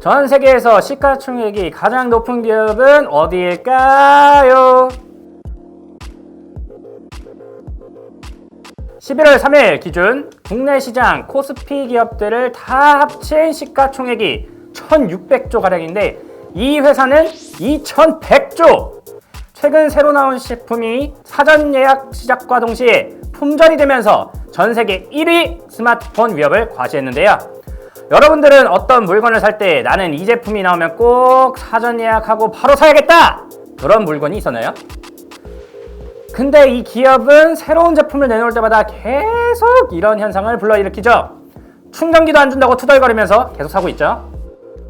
전 세계에서 시가총액이 가장 높은 기업은 어디일까요? 11월 3일 기준 국내 시장 코스피 기업들을 다 합친 시가총액이 1600조 가량인데 이 회사는 2100조! 최근 새로 나온 제품이 사전 예약 시작과 동시에 품절이 되면서 전 세계 1위 스마트폰 위협을 과시했는데요. 여러분들은 어떤 물건을 살 때 나는 이 제품이 나오면 꼭 사전 예약하고 바로 사야겠다! 그런 물건이 있었나요? 근데 이 기업은 새로운 제품을 내놓을 때마다 계속 이런 현상을 불러일으키죠. 충전기도 안 준다고 투덜거리면서 계속 사고 있죠.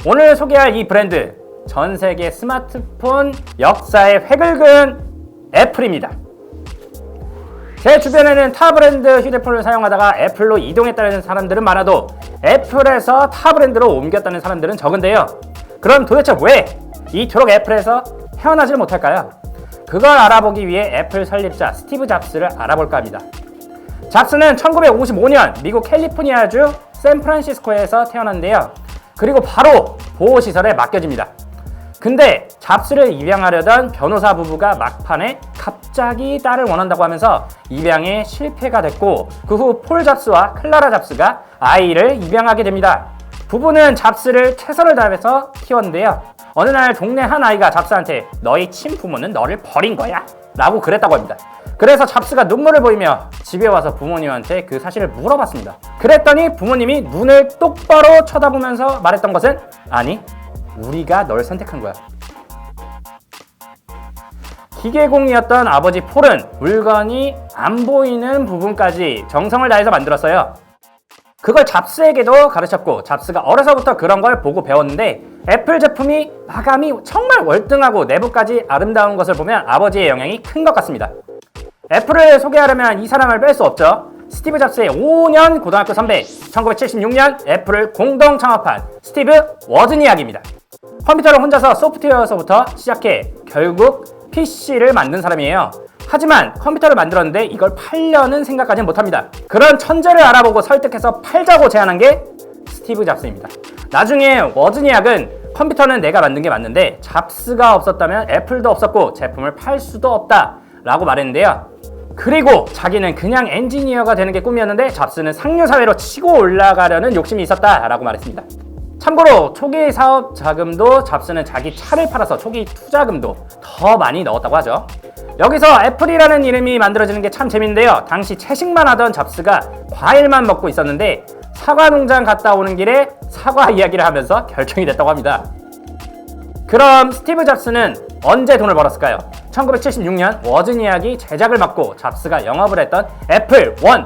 오늘 소개할 이 브랜드, 전 세계 스마트폰 역사의 획을 그은 애플입니다. 제 주변에는 타 브랜드 휴대폰을 사용하다가 애플로 이동했다는 사람들은 많아도 애플에서 타 브랜드로 옮겼다는 사람들은 적은데요. 그럼 도대체 왜 이토록 애플에서 헤어나질 못할까요? 그걸 알아보기 위해 애플 설립자 스티브 잡스를 알아볼까 합니다. 잡스는 1955년 미국 캘리포니아주 샌프란시스코에서 태어났는데요. 그리고 바로 보호시설에 맡겨집니다. 근데 잡스를 입양하려던 변호사 부부가 막판에 갑자기 딸을 원한다고 하면서 입양에 실패가 됐고 그 후 폴 잡스와 클라라 잡스가 아이를 입양하게 됩니다. 부부는 잡스를 최선을 다해서 키웠는데요. 어느 날 동네 한 아이가 잡스한테 너희 친부모는 너를 버린 거야 라고 그랬다고 합니다. 그래서 잡스가 눈물을 보이며 집에 와서 부모님한테 그 사실을 물어봤습니다. 그랬더니 부모님이 눈을 똑바로 쳐다보면서 말했던 것은 아니, 우리가 널 선택한 거야. 기계공이었던 아버지 폴은 물건이 안 보이는 부분까지 정성을 다해서 만들었어요. 그걸 잡스에게도 가르쳤고 잡스가 어려서부터 그런 걸 보고 배웠는데 애플 제품이 마감이 정말 월등하고 내부까지 아름다운 것을 보면 아버지의 영향이 큰 것 같습니다. 애플을 소개하려면 이 사람을 뺄 수 없죠. 스티브 잡스의 5년 고등학교 선배, 1976년 애플을 공동 창업한 스티브 워즈니악입니다. 컴퓨터를 혼자서 소프트웨어에서부터 시작해 결국 PC를 만든 사람이에요. 하지만 컴퓨터를 만들었는데 이걸 팔려는 생각까지는 못합니다. 그런 천재를 알아보고 설득해서 팔자고 제안한 게 스티브 잡스입니다. 나중에 워즈니악은 컴퓨터는 내가 만든 게 맞는데 잡스가 없었다면 애플도 없었고 제품을 팔 수도 없다 라고 말했는데요. 그리고 자기는 그냥 엔지니어가 되는 게 꿈이었는데 잡스는 상류사회로 치고 올라가려는 욕심이 있었다 라고 말했습니다. 참고로 초기 사업 자금도 잡스는 자기 차를 팔아서 초기 투자금도 더 많이 넣었다고 하죠. 여기서 애플이라는 이름이 만들어지는 게 참 재밌는데요. 당시 채식만 하던 잡스가 과일만 먹고 있었는데 사과 농장 갔다 오는 길에 사과 이야기를 하면서 결정이 됐다고 합니다. 그럼 스티브 잡스는 언제 돈을 벌었을까요? 1976년 워즈니악이 제작을 맡고 잡스가 영업을 했던 애플 1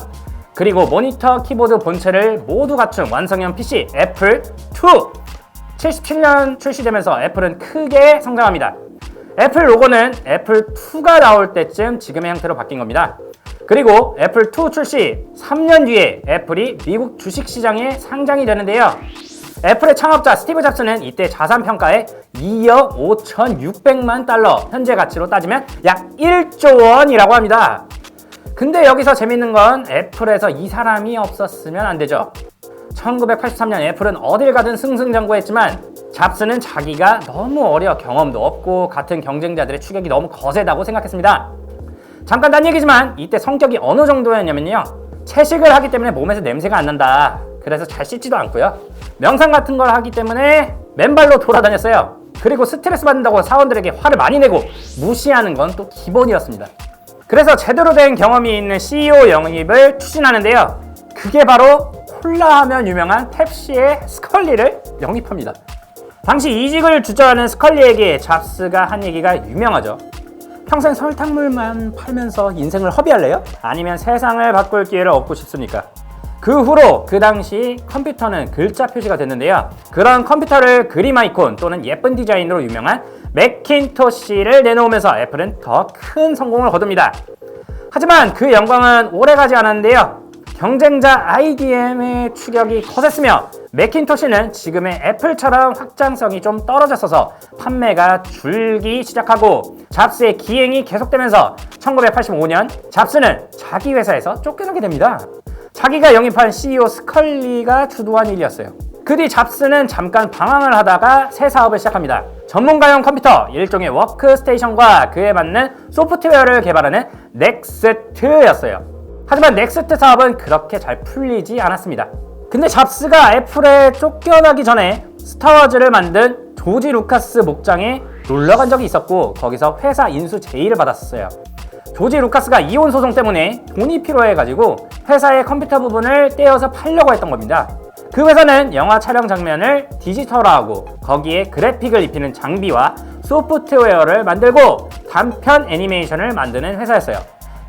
그리고 모니터, 키보드, 본체를 모두 갖춘 완성형 PC 애플 2 77년 출시되면서 애플은 크게 성장합니다. 애플 로고는 애플 2가 나올 때쯤 지금의 형태로 바뀐 겁니다. 그리고 애플 2 출시 3년 뒤에 애플이 미국 주식시장에 상장이 되는데요. 애플의 창업자 스티브 잡스는 이때 자산 평가에 2억 5,600만 달러, 현재 가치로 따지면 약 1조 원이라고 합니다. 근데 여기서 재밌는 건 애플에서 이 사람이 없었으면 안 되죠. 1983년 애플은 어딜 가든 승승장구했지만 잡스는 자기가 너무 어려 경험도 없고 같은 경쟁자들의 추격이 너무 거세다고 생각했습니다. 잠깐 딴 얘기지만 이때 성격이 어느 정도였냐면요. 채식을 하기 때문에 몸에서 냄새가 안 난다. 그래서 잘 씻지도 않고요. 명상 같은 걸 하기 때문에 맨발로 돌아다녔어요. 그리고 스트레스 받는다고 사원들에게 화를 많이 내고 무시하는 건 또 기본이었습니다. 그래서 제대로 된 경험이 있는 CEO 영입을 추진하는데요. 그게 바로 콜라 하면 유명한 펩시의 스컬리를 영입합니다. 당시 이직을 주저하는 스컬리에게 잡스가 한 얘기가 유명하죠. 평생 설탕물만 팔면서 인생을 허비할래요? 아니면 세상을 바꿀 기회를 얻고 싶습니까? 그 후로 그 당시 컴퓨터는 글자 표시가 됐는데요. 그런 컴퓨터를 그림 아이콘 또는 예쁜 디자인으로 유명한 매킨토시를 내놓으면서 애플은 더 큰 성공을 거둡니다. 하지만 그 영광은 오래가지 않았는데요. 경쟁자 IBM의 추격이 거셌으며 매킨토시는 지금의 애플처럼 확장성이 좀 떨어졌어서 판매가 줄기 시작하고 잡스의 기행이 계속되면서 1985년 잡스는 자기 회사에서 쫓겨나게 됩니다. 자기가 영입한 CEO 스컬리가 주도한 일이었어요. 그 뒤 잡스는 잠깐 방황을 하다가 새 사업을 시작합니다. 전문가용 컴퓨터, 일종의 워크스테이션과 그에 맞는 소프트웨어를 개발하는 넥스트였어요. 하지만 넥스트 사업은 그렇게 잘 풀리지 않았습니다. 근데 잡스가 애플에 쫓겨나기 전에 스타워즈를 만든 조지 루카스 목장에 놀러간 적이 있었고 거기서 회사 인수 제의를 받았어요. 조지 루카스가 이혼 소송 때문에 돈이 필요해가지고 회사의 컴퓨터 부분을 떼어서 팔려고 했던 겁니다. 그 회사는 영화 촬영 장면을 디지털화하고 거기에 그래픽을 입히는 장비와 소프트웨어를 만들고 단편 애니메이션을 만드는 회사였어요.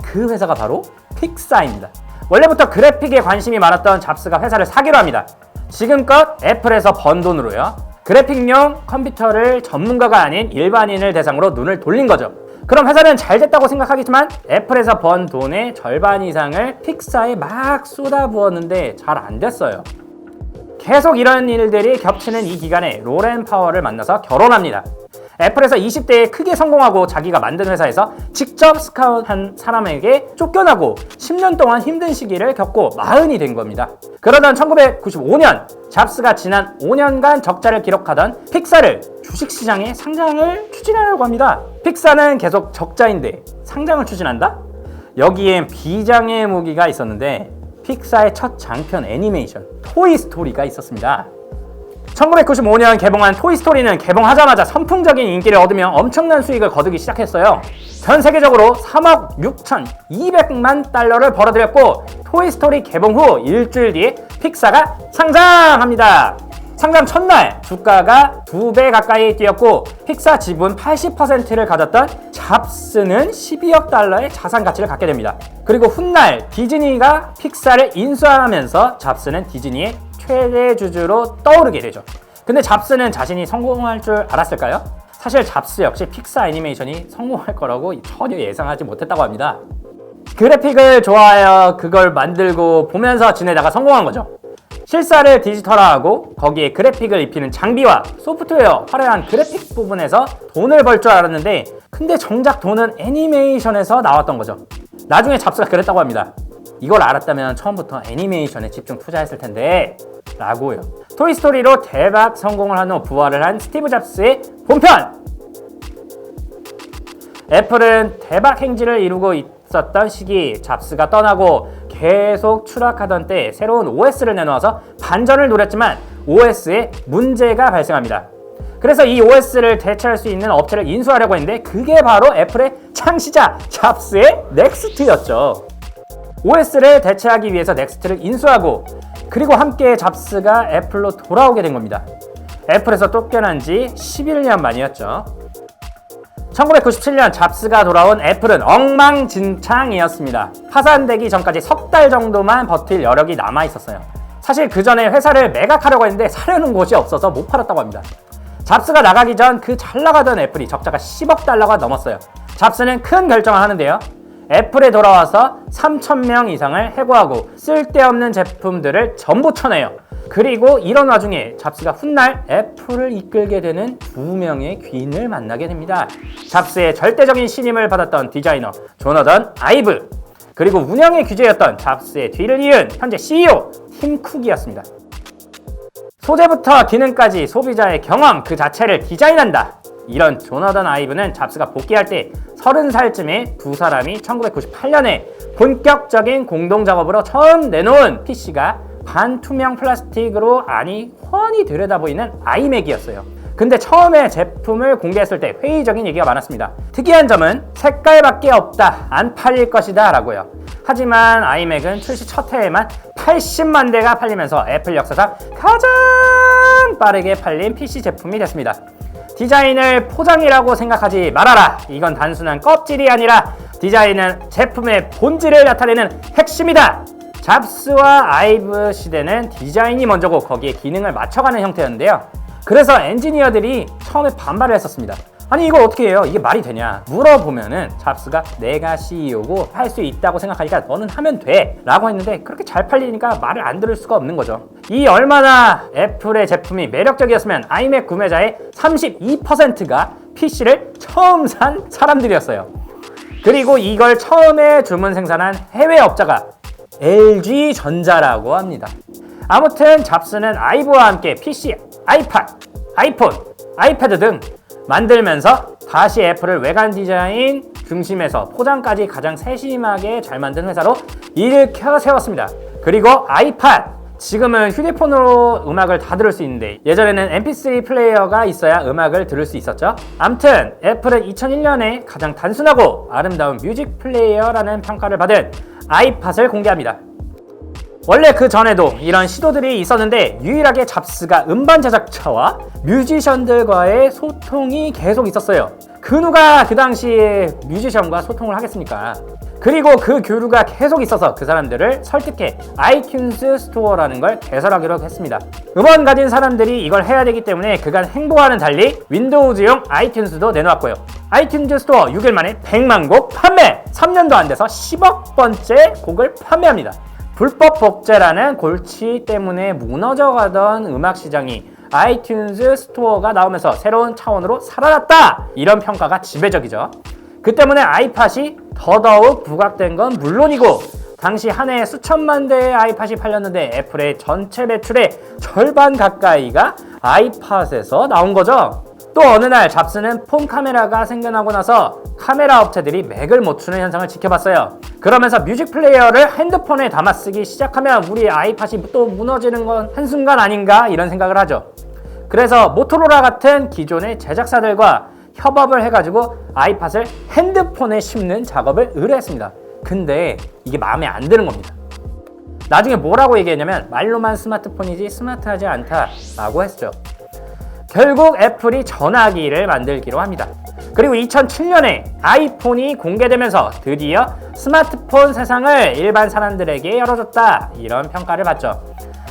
그 회사가 바로 픽사입니다. 원래부터 그래픽에 관심이 많았던 잡스가 회사를 사기로 합니다. 지금껏 애플에서 번 돈으로요. 그래픽용 컴퓨터를 전문가가 아닌 일반인을 대상으로 눈을 돌린 거죠. 그럼 회사는 잘 됐다고 생각하겠지만 애플에서 번 돈의 절반 이상을 픽사에 막 쏟아부었는데 잘 안 됐어요. 계속 이런 일들이 겹치는 이 기간에 로렌 파월을 만나서 결혼합니다. 애플에서 20대에 크게 성공하고 자기가 만든 회사에서 직접 스카웃한 사람에게 쫓겨나고 10년 동안 힘든 시기를 겪고 40이 된 겁니다. 그러던 1995년 잡스가 지난 5년간 적자를 기록하던 픽사를 주식시장에 상장을 추진하려고 합니다. 픽사는 계속 적자인데 상장을 추진한다? 여기엔 비장의 무기가 있었는데 픽사의 첫 장편 애니메이션 토이스토리가 있었습니다. 1995년 개봉한 토이스토리는 개봉하자마자 선풍적인 인기를 얻으며 엄청난 수익을 거두기 시작했어요. 전 세계적으로 3억 6,200만 달러를 벌어들였고 토이스토리 개봉 후 일주일 뒤에 픽사가 상장합니다. 상장 첫날 주가가 2배 가까이 뛰었고 픽사 지분 80%를 가졌던 잡스는 12억 달러의 자산 가치를 갖게 됩니다. 그리고 훗날 디즈니가 픽사를 인수하면서 잡스는 디즈니의 최대 주주로 떠오르게 되죠. 근데 잡스는 자신이 성공할 줄 알았을까요? 사실 잡스 역시 픽사 애니메이션이 성공할 거라고 전혀 예상하지 못했다고 합니다. 그래픽을 좋아하여 그걸 만들고 보면서 지내다가 성공한 거죠. 실사를 디지털화하고 거기에 그래픽을 입히는 장비와 소프트웨어, 화려한 그래픽 부분에서 돈을 벌 줄 알았는데 근데 정작 돈은 애니메이션에서 나왔던 거죠. 나중에 잡스가 그랬다고 합니다. 이걸 알았다면 처음부터 애니메이션에 집중 투자했을 텐데 라고요. 토이스토리로 대박 성공을 한 후 부활을 한 스티브 잡스의 본편! 애플은 대박 행진을 이루고 있었던 시기 잡스가 떠나고 계속 추락하던 때 새로운 OS를 내놓아서 반전을 노렸지만 OS에 문제가 발생합니다. 그래서 이 OS를 대체할 수 있는 업체를 인수하려고 했는데 그게 바로 애플의 창시자 잡스의 넥스트였죠. OS를 대체하기 위해서 넥스트를 인수하고 그리고 함께 잡스가 애플로 돌아오게 된 겁니다. 애플에서 쫓겨난 지 11년 만이었죠. 1997년 잡스가 돌아온 애플은 엉망진창이었습니다. 파산되기 전까지 석 달 정도만 버틸 여력이 남아있었어요. 사실 그 전에 회사를 매각하려고 했는데 사려는 곳이 없어서 못 팔았다고 합니다. 잡스가 나가기 전 그 잘 나가던 애플이 적자가 10억 달러가 넘었어요. 잡스는 큰 결정을 하는데요. 애플에 돌아와서 3,000명 이상을 해고하고 쓸데없는 제품들을 전부 쳐내요. 그리고 이런 와중에 잡스가 훗날 애플을 이끌게 되는 2명의 귀인을 만나게 됩니다. 잡스의 절대적인 신임을 받았던 디자이너 조너던 아이브, 그리고 운영의 귀재였던 잡스의 뒤를 이은 현재 CEO 팀 쿡이었습니다. 소재부터 기능까지 소비자의 경험 그 자체를 디자인한다. 이런 조너던 아이브는 잡스가 복귀할 때 30살쯤에 두 사람이 1998년에 본격적인 공동 작업으로 처음 내놓은 PC가 반투명 플라스틱으로 안이 훤히 들여다보이는 아이맥이었어요. 근데 처음에 제품을 공개했을 때 회의적인 얘기가 많았습니다. 특이한 점은 색깔밖에 없다, 안 팔릴 것이다 라고요. 하지만 아이맥은 출시 첫 해에만 80만 대가 팔리면서 애플 역사상 가장 빠르게 팔린 PC 제품이 됐습니다. 디자인을 포장이라고 생각하지 말아라. 이건 단순한 껍질이 아니라 디자인은 제품의 본질을 나타내는 핵심이다. 잡스와 아이브 시대는 디자인이 먼저고 거기에 기능을 맞춰가는 형태였는데요. 그래서 엔지니어들이 처음에 반발을 했었습니다. 아니 이걸 어떻게 해요? 이게 말이 되냐? 물어보면은 잡스가 내가 CEO고 할 수 있다고 생각하니까 너는 하면 돼 라고 했는데 그렇게 잘 팔리니까 말을 안 들을 수가 없는 거죠. 이 얼마나 애플의 제품이 매력적이었으면 아이맥 구매자의 32%가 PC를 처음 산 사람들이었어요. 그리고 이걸 처음에 주문 생산한 해외 업자가 LG전자라고 합니다. 아무튼 잡스는 아이브와 함께 PC, 아이팟, 아이폰, 아이패드 등 만들면서 다시 애플을 외관 디자인 중심에서 포장까지 가장 세심하게 잘 만든 회사로 일으켜 세웠습니다. 그리고 아이팟, 지금은 휴대폰으로 음악을 다 들을 수 있는데 예전에는 mp3 플레이어가 있어야 음악을 들을 수 있었죠. 암튼 애플은 2001년에 가장 단순하고 아름다운 뮤직 플레이어라는 평가를 받은 아이팟을 공개합니다. 원래 그 전에도 이런 시도들이 있었는데 유일하게 잡스가 음반 제작자와 뮤지션들과의 소통이 계속 있었어요. 그 누가 그 당시에 뮤지션과 소통을 하겠습니까? 그리고 그 교류가 계속 있어서 그 사람들을 설득해 아이튠즈 스토어라는 걸 개설하기로 했습니다. 음원 가진 사람들이 이걸 해야 되기 때문에 그간 행보와는 달리 윈도우즈용 아이튠즈도 내놓았고요. 아이튠즈 스토어 6일 만에 100만 곡 판매! 3년도 안 돼서 10억 번째 곡을 판매합니다. 불법 복제라는 골치 때문에 무너져가던 음악 시장이 아이튠즈 스토어가 나오면서 새로운 차원으로 살아났다! 이런 평가가 지배적이죠. 그 때문에 아이팟이 더더욱 부각된 건 물론이고 당시 한 해에 수천만 대의 아이팟이 팔렸는데 애플의 전체 매출의 절반 가까이가 아이팟에서 나온 거죠. 또 어느 날 잡스는 폰 카메라가 생겨나고 나서 카메라 업체들이 맥을 못 추는 현상을 지켜봤어요. 그러면서 뮤직 플레이어를 핸드폰에 담아 쓰기 시작하면 우리 아이팟이 또 무너지는 건 한순간 아닌가 이런 생각을 하죠. 그래서 모토로라 같은 기존의 제작사들과 협업을 해가지고 아이팟을 핸드폰에 심는 작업을 의뢰했습니다. 근데 이게 마음에 안 드는 겁니다. 나중에 뭐라고 얘기했냐면 말로만 스마트폰이지 스마트하지 않다라고 했죠. 결국 애플이 전화기를 만들기로 합니다. 그리고 2007년에 아이폰이 공개되면서 드디어 스마트폰 세상을 일반 사람들에게 열어줬다 이런 평가를 받죠.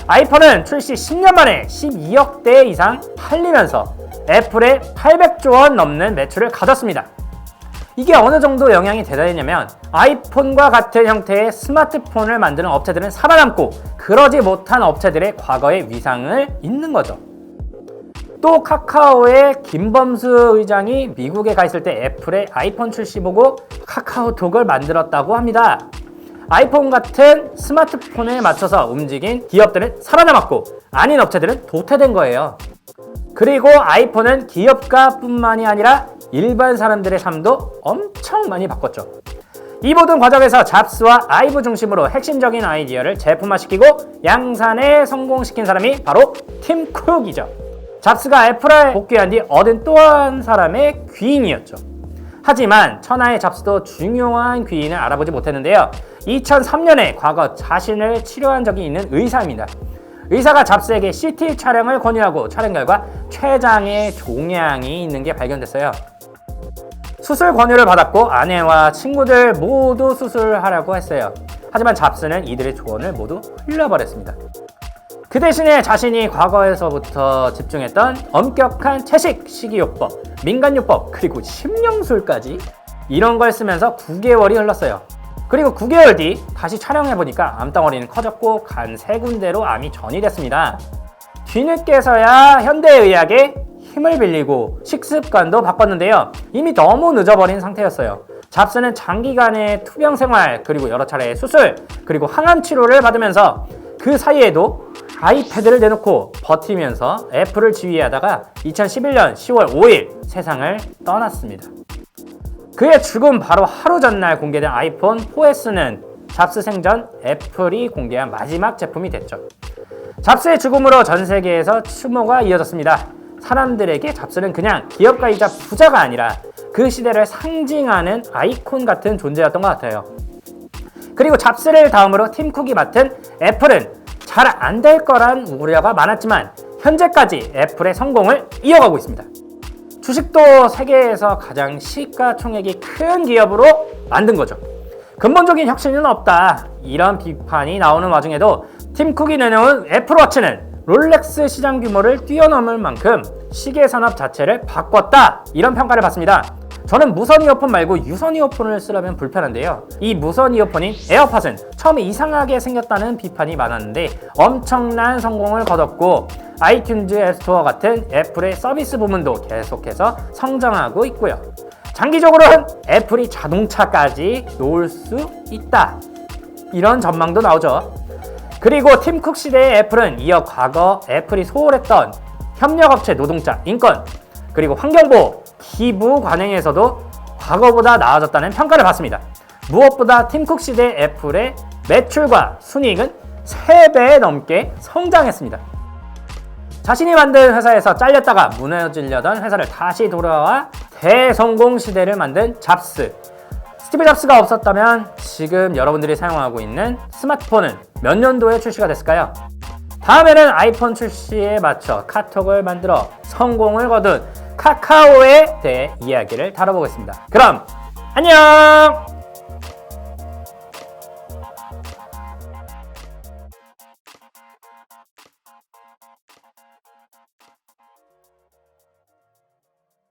아이폰은 출시 10년 만에 12억 대 이상 팔리면서 애플의 800조 원 넘는 매출을 가졌습니다. 이게 어느 정도 영향이 대단했냐면 아이폰과 같은 형태의 스마트폰을 만드는 업체들은 살아남고 그러지 못한 업체들의 과거의 위상을 잇는 거죠. 또 카카오의 김범수 의장이 미국에 가 있을 때 애플의 아이폰 출시 보고 카카오톡을 만들었다고 합니다. 아이폰 같은 스마트폰에 맞춰서 움직인 기업들은 살아남았고 아닌 업체들은 도태된 거예요. 그리고 아이폰은 기업가 뿐만이 아니라 일반 사람들의 삶도 엄청 많이 바꿨죠. 이 모든 과정에서 잡스와 아이브 중심으로 핵심적인 아이디어를 제품화시키고 양산에 성공시킨 사람이 바로 팀 쿡이죠. 잡스가 애플에 복귀한 뒤 얻은 또 한 사람의 귀인이었죠. 하지만 천하의 잡스도 중요한 귀인을 알아보지 못했는데요. 2003년에 과거 자신을 치료한 적이 있는 의사입니다. 의사가 잡스에게 CT 촬영을 권유하고 촬영 결과 췌장에 종양이 있는 게 발견됐어요. 수술 권유를 받았고 아내와 친구들 모두 수술하려고 했어요. 하지만 잡스는 이들의 조언을 모두 흘려버렸습니다. 그 대신에 자신이 과거에서부터 집중했던 엄격한 채식, 식이요법, 민간요법, 그리고 심령술까지 이런 걸 쓰면서 9개월이 흘렀어요. 그리고 9개월 뒤 다시 촬영해보니까 암덩어리는 커졌고 간 3군데로 암이 전이됐습니다. 뒤늦게서야 현대의학의 힘을 빌리고 식습관도 바꿨는데요. 이미 너무 늦어버린 상태였어요. 잡스는 장기간의 투병 생활, 그리고 여러 차례의 수술, 그리고 항암 치료를 받으면서 그 사이에도 아이패드를 내놓고 버티면서 애플을 지휘하다가 2011년 10월 5일 세상을 떠났습니다. 그의 죽음 바로 하루 전날 공개된 아이폰 4S는 잡스 생전 애플이 공개한 마지막 제품이 됐죠. 잡스의 죽음으로 전 세계에서 추모가 이어졌습니다. 사람들에게 잡스는 그냥 기업가이자 부자가 아니라 그 시대를 상징하는 아이콘 같은 존재였던 것 같아요. 그리고 잡스를 다음으로 팀 쿡이 맡은 애플은 잘 안 될 거란 우려가 많았지만 현재까지 애플의 성공을 이어가고 있습니다. 주식도 세계에서 가장 시가총액이 큰 기업으로 만든 거죠. 근본적인 혁신은 없다. 이런 비판이 나오는 와중에도 팀 쿡이 내놓은 애플워치는 롤렉스 시장 규모를 뛰어넘을 만큼 시계 산업 자체를 바꿨다. 이런 평가를 받습니다. 저는 무선 이어폰 말고 유선 이어폰을 쓰려면 불편한데요. 이 무선 이어폰인 에어팟은 처음에 이상하게 생겼다는 비판이 많았는데 엄청난 성공을 거뒀고 아이튠즈 앱스토어 같은 애플의 서비스 부문도 계속해서 성장하고 있고요. 장기적으로는 애플이 자동차까지 놓을 수 있다. 이런 전망도 나오죠. 그리고 팀쿡 시대의 애플은 이어 과거 애플이 소홀했던 협력업체 노동자, 인권, 그리고 환경보호, 기부 관행에서도 과거보다 나아졌다는 평가를 받습니다. 무엇보다 팀쿡 시대 애플의 매출과 순이익은 3배 넘게 성장했습니다. 자신이 만든 회사에서 잘렸다가 무너지려던 회사를 다시 돌아와 대성공 시대를 만든 잡스. 스티브 잡스가 없었다면 지금 여러분들이 사용하고 있는 스마트폰은 몇 년도에 출시가 됐을까요? 다음에는 아이폰 출시에 맞춰 카톡을 만들어 성공을 거둔 카카오에 대해 이야기를 다뤄보겠습니다. 그럼 안녕!